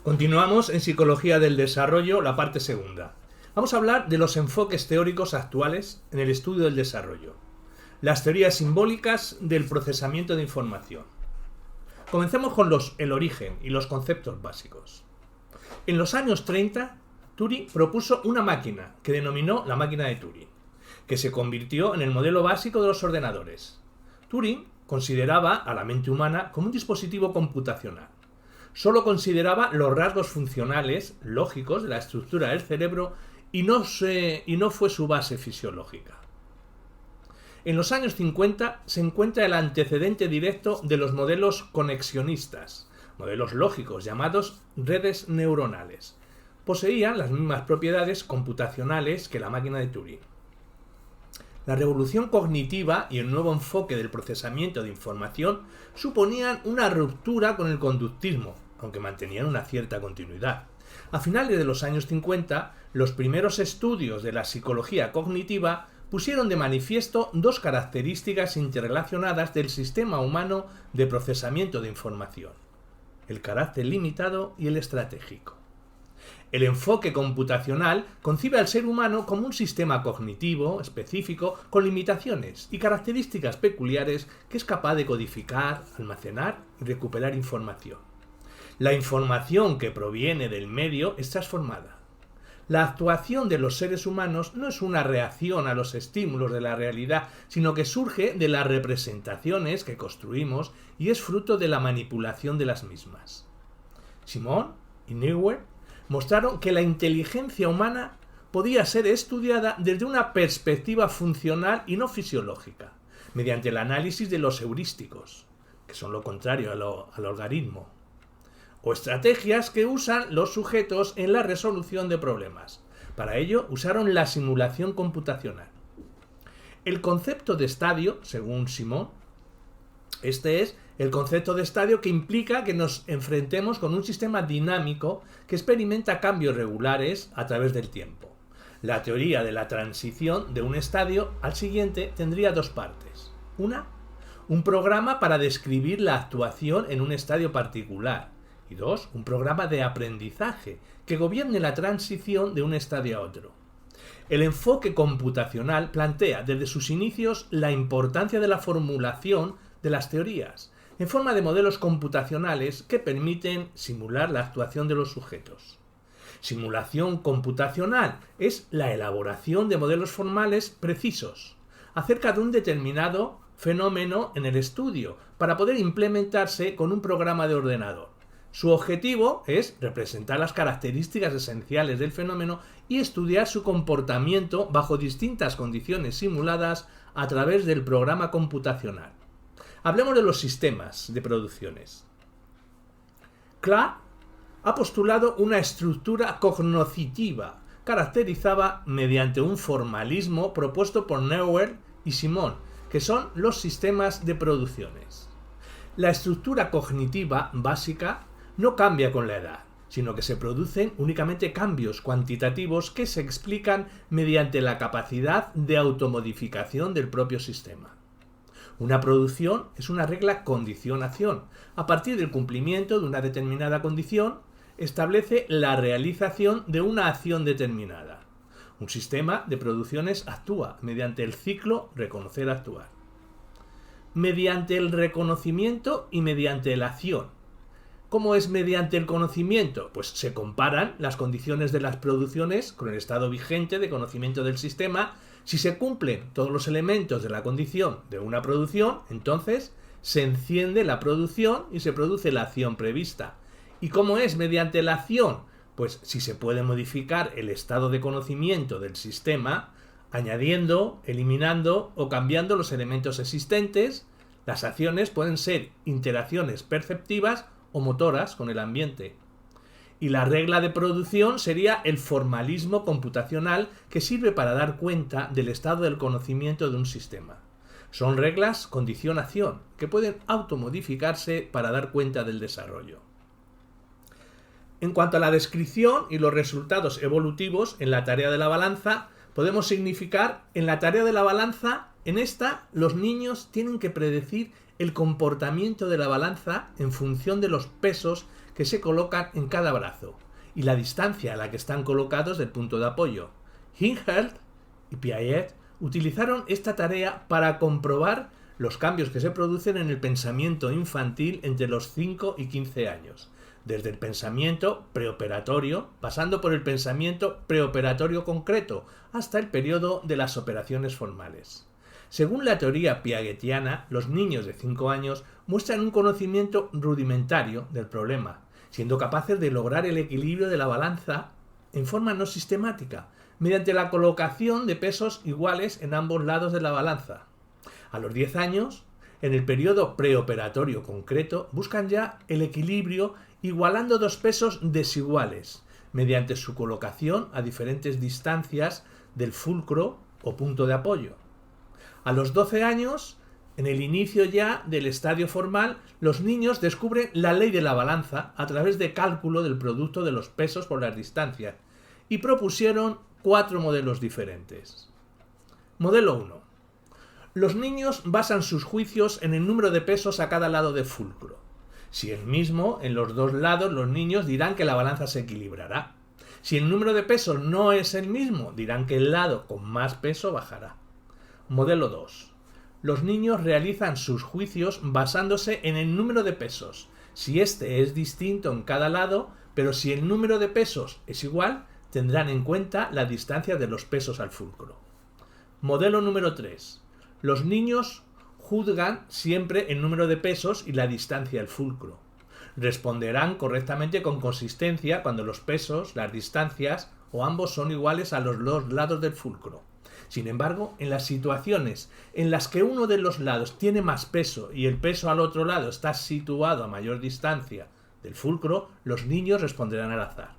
Continuamos en Psicología del Desarrollo, la parte segunda. Vamos a hablar de los enfoques teóricos actuales en el estudio del desarrollo. Las teorías simbólicas del procesamiento de información. Comencemos con el origen y los conceptos básicos. En los años 30, Turing propuso una máquina que denominó la máquina de Turing, que se convirtió en el modelo básico de los ordenadores. Turing consideraba a la mente humana como un dispositivo computacional. Solo consideraba los rasgos funcionales, lógicos, de la estructura del cerebro y no fue su base fisiológica. En los años 50 se encuentra el antecedente directo de los modelos conexionistas, modelos lógicos llamados redes neuronales. Poseían las mismas propiedades computacionales que la máquina de Turing. La revolución cognitiva y el nuevo enfoque del procesamiento de información suponían una ruptura con el conductismo, aunque mantenían una cierta continuidad. A finales de los años 50, los primeros estudios de la psicología cognitiva pusieron de manifiesto dos características interrelacionadas del sistema humano de procesamiento de información: el carácter limitado y el estratégico. El enfoque computacional concibe al ser humano como un sistema cognitivo específico con limitaciones y características peculiares que es capaz de codificar, almacenar y recuperar información. La información que proviene del medio es transformada. La actuación de los seres humanos no es una reacción a los estímulos de la realidad, sino que surge de las representaciones que construimos y es fruto de la manipulación de las mismas. Simon y Neuer mostraron que la inteligencia humana podía ser estudiada desde una perspectiva funcional y no fisiológica, mediante el análisis de los heurísticos, que son lo contrario al algoritmo, o estrategias que usan los sujetos en la resolución de problemas. Para ello usaron la simulación computacional. El concepto de estadio, según Simon, este es el concepto de estadio que implica que nos enfrentemos con un sistema dinámico que experimenta cambios regulares a través del tiempo. La teoría de la transición de un estadio al siguiente tendría dos partes. Una, un programa para describir la actuación en un estadio particular. Y dos, un programa de aprendizaje que gobierne la transición de un estadio a otro. El enfoque computacional plantea desde sus inicios la importancia de la formulación de las teorías, en forma de modelos computacionales que permiten simular la actuación de los sujetos. Simulación computacional es la elaboración de modelos formales precisos acerca de un determinado fenómeno en el estudio para poder implementarse con un programa de ordenador. Su objetivo es representar las características esenciales del fenómeno y estudiar su comportamiento bajo distintas condiciones simuladas a través del programa computacional. Hablemos de los sistemas de producciones. Clarke ha postulado una estructura cognoscitiva caracterizada mediante un formalismo propuesto por Neuer y Simon, que son los sistemas de producciones. La estructura cognitiva básica no cambia con la edad, sino que se producen únicamente cambios cuantitativos que se explican mediante la capacidad de automodificación del propio sistema. Una producción es una regla condición-acción. A partir del cumplimiento de una determinada condición, establece la realización de una acción determinada. Un sistema de producciones actúa mediante el ciclo reconocer-actuar. Mediante el reconocimiento y mediante la acción. ¿Cómo es mediante el conocimiento? Pues se comparan las condiciones de las producciones con el estado vigente de conocimiento del sistema. Si se cumplen todos los elementos de la condición de una producción, entonces se enciende la producción y se produce la acción prevista. ¿Y cómo es mediante la acción? Pues si se puede modificar el estado de conocimiento del sistema, añadiendo, eliminando o cambiando los elementos existentes, las acciones pueden ser interacciones perceptivas o motoras con el ambiente. Y la regla de producción sería el formalismo computacional que sirve para dar cuenta del estado del conocimiento de un sistema. Son reglas condición-acción que pueden automodificarse para dar cuenta del desarrollo. En cuanto a la descripción y los resultados evolutivos en la tarea de la balanza, podemos significar en la tarea de la balanza, en esta los niños tienen que predecir el comportamiento de la balanza en función de los pesos que se colocan en cada brazo y la distancia a la que están colocados del punto de apoyo. Hilbert y Piaget utilizaron esta tarea para comprobar los cambios que se producen en el pensamiento infantil entre los 5 y 15 años, desde el pensamiento preoperatorio, pasando por el pensamiento preoperatorio concreto, hasta el periodo de las operaciones formales. Según la teoría piagetiana, los niños de 5 años muestran un conocimiento rudimentario del problema, siendo capaces de lograr el equilibrio de la balanza en forma no sistemática, mediante la colocación de pesos iguales en ambos lados de la balanza. A los 10 años, en el periodo preoperatorio concreto, buscan ya el equilibrio igualando dos pesos desiguales, mediante su colocación a diferentes distancias del fulcro o punto de apoyo. A los 12 años, en el inicio ya del estadio formal, los niños descubren la ley de la balanza a través de cálculo del producto de los pesos por las distancias y propusieron 4 modelos diferentes. Modelo 1. Los niños basan sus juicios en el número de pesos a cada lado del fulcro. Si es mismo, en los dos lados los niños dirán que la balanza se equilibrará. Si el número de pesos no es el mismo, dirán que el lado con más peso bajará. Modelo 2. Los niños realizan sus juicios basándose en el número de pesos. Si este es distinto en cada lado, pero si el número de pesos es igual, tendrán en cuenta la distancia de los pesos al fulcro. Modelo número 3. Los niños juzgan siempre el número de pesos y la distancia al fulcro. Responderán correctamente con consistencia cuando los pesos, las distancias o ambos son iguales a los dos lados del fulcro. Sin embargo, en las situaciones en las que uno de los lados tiene más peso y el peso al otro lado está situado a mayor distancia del fulcro, los niños responderán al azar.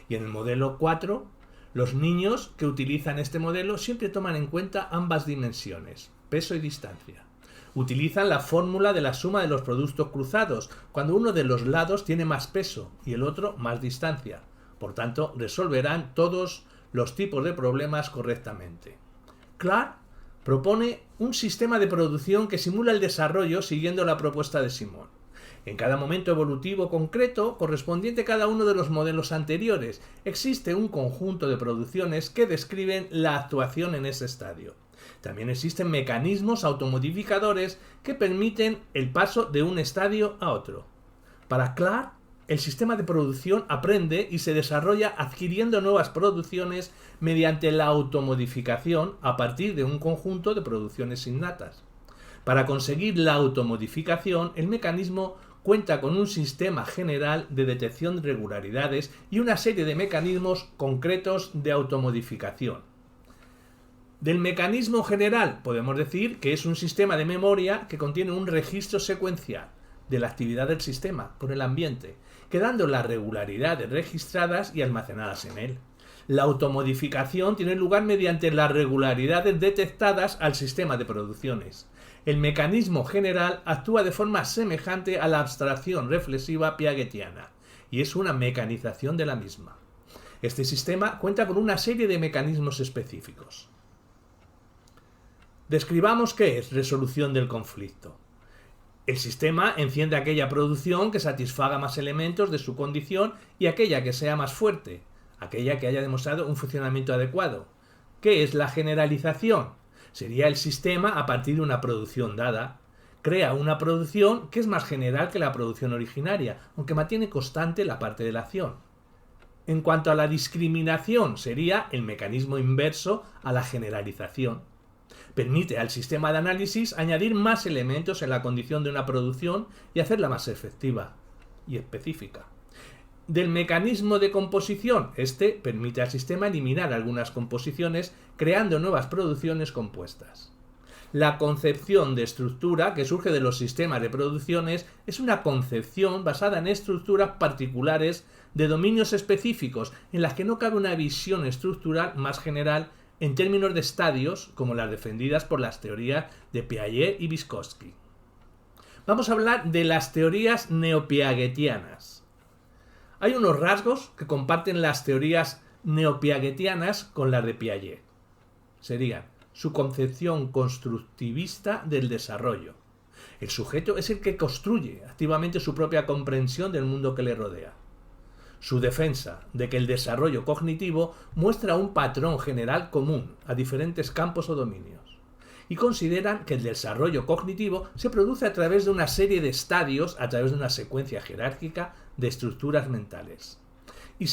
Y en el modelo 4, los niños que utilizan este modelo siempre toman en cuenta ambas dimensiones, peso y distancia. Utilizan la fórmula de la suma de los productos cruzados, cuando uno de los lados tiene más peso y el otro más distancia. Por tanto, resolverán todos los tipos de problemas correctamente. Clark propone un sistema de producción que simula el desarrollo siguiendo la propuesta de Simon. En cada momento evolutivo concreto, correspondiente a cada uno de los modelos anteriores, existe un conjunto de producciones que describen la actuación en ese estadio. También existen mecanismos automodificadores que permiten el paso de un estadio a otro. Para Clark, el sistema de producción aprende y se desarrolla adquiriendo nuevas producciones mediante la automodificación a partir de un conjunto de producciones innatas. Para conseguir la automodificación, el mecanismo cuenta con un sistema general de detección de irregularidades y una serie de mecanismos concretos de automodificación. Del mecanismo general podemos decir que es un sistema de memoria que contiene un registro secuencial de la actividad del sistema por el ambiente, quedando las regularidades registradas y almacenadas en él. La automodificación tiene lugar mediante las regularidades detectadas al sistema de producciones. El mecanismo general actúa de forma semejante a la abstracción reflexiva piagetiana y es una mecanización de la misma. Este sistema cuenta con una serie de mecanismos específicos. Describamos qué es resolución del conflicto. El sistema enciende aquella producción que satisfaga más elementos de su condición y aquella que sea más fuerte, aquella que haya demostrado un funcionamiento adecuado. ¿Qué es la generalización? Sería el sistema a partir de una producción dada. Crea una producción que es más general que la producción originaria, aunque mantiene constante la parte de la acción. En cuanto a la discriminación, sería el mecanismo inverso a la generalización. Permite al sistema de análisis añadir más elementos en la condición de una producción y hacerla más efectiva y específica. Del mecanismo de composición, este permite al sistema eliminar algunas composiciones creando nuevas producciones compuestas. La concepción de estructura que surge de los sistemas de producciones es una concepción basada en estructuras particulares de dominios específicos en las que no cabe una visión estructural más general en términos de estadios como las defendidas por las teorías de Piaget y Vygotsky. Vamos a hablar de las teorías neopiagetianas. Hay unos rasgos que comparten las teorías neopiagetianas con las de Piaget. Serían su concepción constructivista del desarrollo, El sujeto es el que construye activamente su propia comprensión del mundo que le rodea. Su defensa de que el desarrollo cognitivo muestra un patrón general común a diferentes campos o dominios. Y consideran que el desarrollo cognitivo se produce a través de una serie de estadios, a través de una secuencia jerárquica de estructuras mentales. ¿Y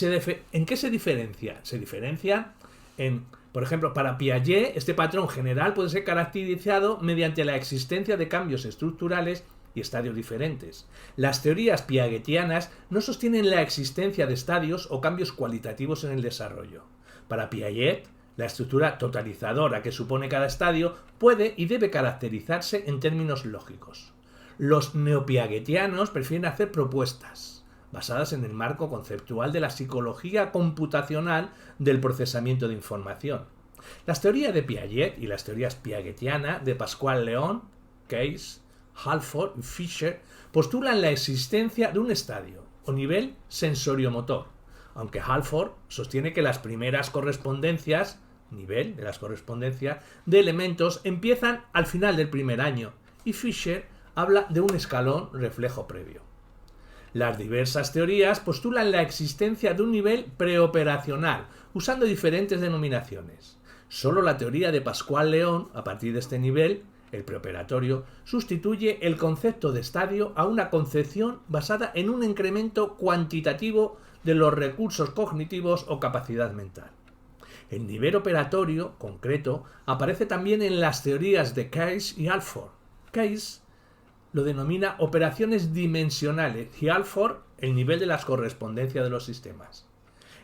en qué se diferencia? Se diferencia en, por ejemplo, para Piaget, este patrón general puede ser caracterizado mediante la existencia de cambios estructurales y estadios diferentes. Las teorías piagetianas no sostienen la existencia de estadios o cambios cualitativos en el desarrollo. Para Piaget, la estructura totalizadora que supone cada estadio puede y debe caracterizarse en términos lógicos. Los neopiagetianos prefieren hacer propuestas basadas en el marco conceptual de la psicología computacional del procesamiento de información. Las teorías de Piaget y las teorías piagetianas de Pascual-León, Case, Halford y Fisher postulan la existencia de un estadio o nivel sensoriomotor, aunque Halford sostiene que las primeras correspondencias, nivel de las correspondencias, de elementos empiezan al final del primer año, y Fisher habla de un escalón reflejo previo. Las diversas teorías postulan la existencia de un nivel preoperacional, usando diferentes denominaciones. Solo la teoría de Pascual-León, a partir de este nivel, el preoperatorio, sustituye el concepto de estadio a una concepción basada en un incremento cuantitativo de los recursos cognitivos o capacidad mental. El nivel operatorio concreto aparece también en las teorías de Case y Halford. Case lo denomina operaciones dimensionales y Halford el nivel de las correspondencias de los sistemas.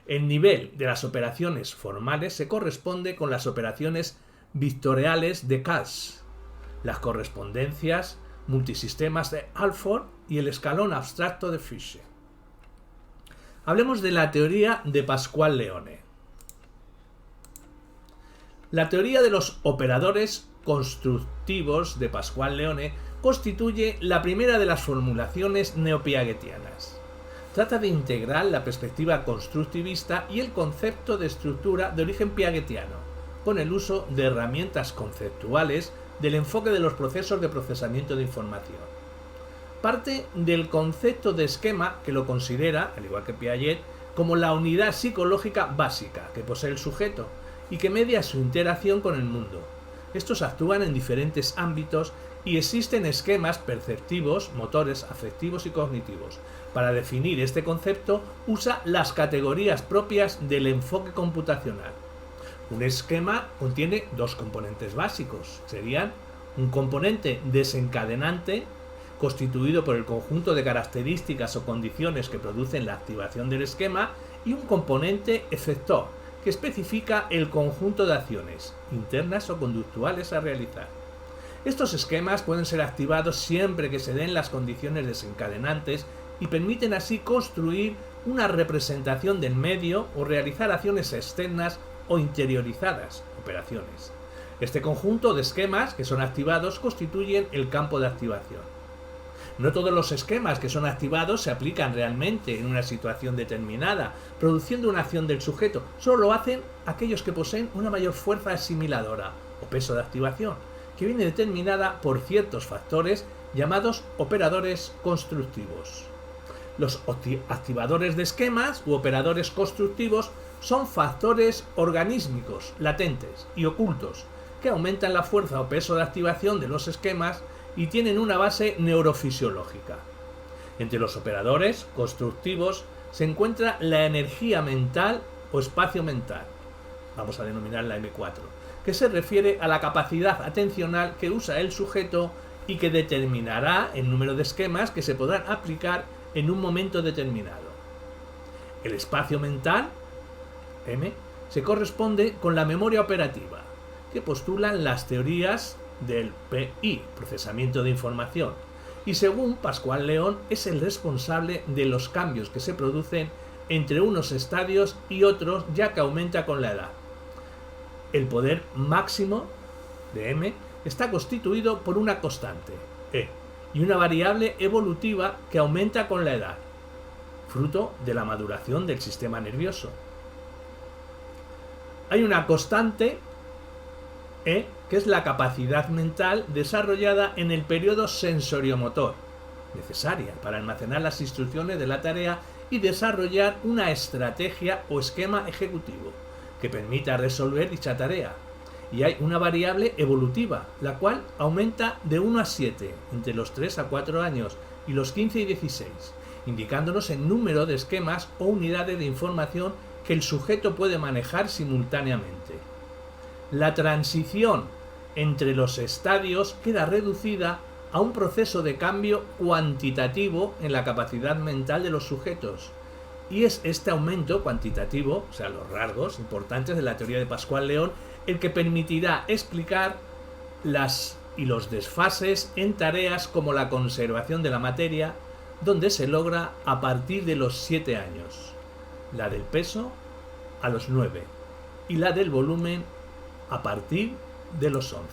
El nivel de las operaciones formales se corresponde con las operaciones vectoriales de Case, las correspondencias multisistemas de Halford y el escalón abstracto de Fisher. Hablemos de la teoría de Pascual-Leone. La teoría de los operadores constructivos de Pascual-Leone constituye la primera de las formulaciones neopiagetianas. Trata de integrar la perspectiva constructivista y el concepto de estructura de origen piagetiano, con el uso de herramientas conceptuales del enfoque de los procesos de procesamiento de información. Parte del concepto de esquema que lo considera, al igual que Piaget, como la unidad psicológica básica que posee el sujeto y que media su interacción con el mundo. Estos actúan en diferentes ámbitos y existen esquemas perceptivos, motores, afectivos y cognitivos. Para definir este concepto usa las categorías propias del enfoque computacional. Un esquema contiene dos componentes básicos. Serían un componente desencadenante, constituido por el conjunto de características o condiciones que producen la activación del esquema, y un componente efector, que especifica el conjunto de acciones, internas o conductuales a realizar. Estos esquemas pueden ser activados siempre que se den las condiciones desencadenantes y permiten así construir una representación del medio o realizar acciones externas o interiorizadas, operaciones. Este conjunto de esquemas que son activados constituyen el campo de activación. No todos los esquemas que son activados se aplican realmente en una situación determinada, produciendo una acción del sujeto. Solo lo hacen aquellos que poseen una mayor fuerza asimiladora o peso de activación, que viene determinada por ciertos factores llamados operadores constructivos. Los activadores de esquemas u operadores constructivos son factores organísmicos, latentes y ocultos, que aumentan la fuerza o peso de activación de los esquemas y tienen una base neurofisiológica. Entre los operadores constructivos se encuentra la energía mental o espacio mental, vamos a denominarla M4, que se refiere a la capacidad atencional que usa el sujeto y que determinará el número de esquemas que se podrán aplicar en un momento determinado. El espacio mental, M, se corresponde con la memoria operativa, que postulan las teorías del PI, procesamiento de información, y según Pascual-León es el responsable de los cambios que se producen entre unos estadios y otros, ya que aumenta con la edad. El poder máximo de M está constituido por una constante, E, y una variable evolutiva que aumenta con la edad, fruto de la maduración del sistema nervioso. Hay una constante E que es la capacidad mental desarrollada en el periodo sensoriomotor, necesaria para almacenar las instrucciones de la tarea y desarrollar una estrategia o esquema ejecutivo que permita resolver dicha tarea. Y hay una variable evolutiva, la cual aumenta de 1 a 7 entre los 3 a 4 años y los 15 y 16, indicándonos el número de esquemas o unidades de información que el sujeto puede manejar simultáneamente. La transición entre los estadios queda reducida a un proceso de cambio cuantitativo en la capacidad mental de los sujetos. Y es este aumento cuantitativo, o sea, los rasgos importantes de la teoría de Pascual-León, el que permitirá explicar los desfases en tareas como la conservación de la materia, donde se logra a partir de los 7 años, la del peso a los 9 y la del volumen a partir de los 11.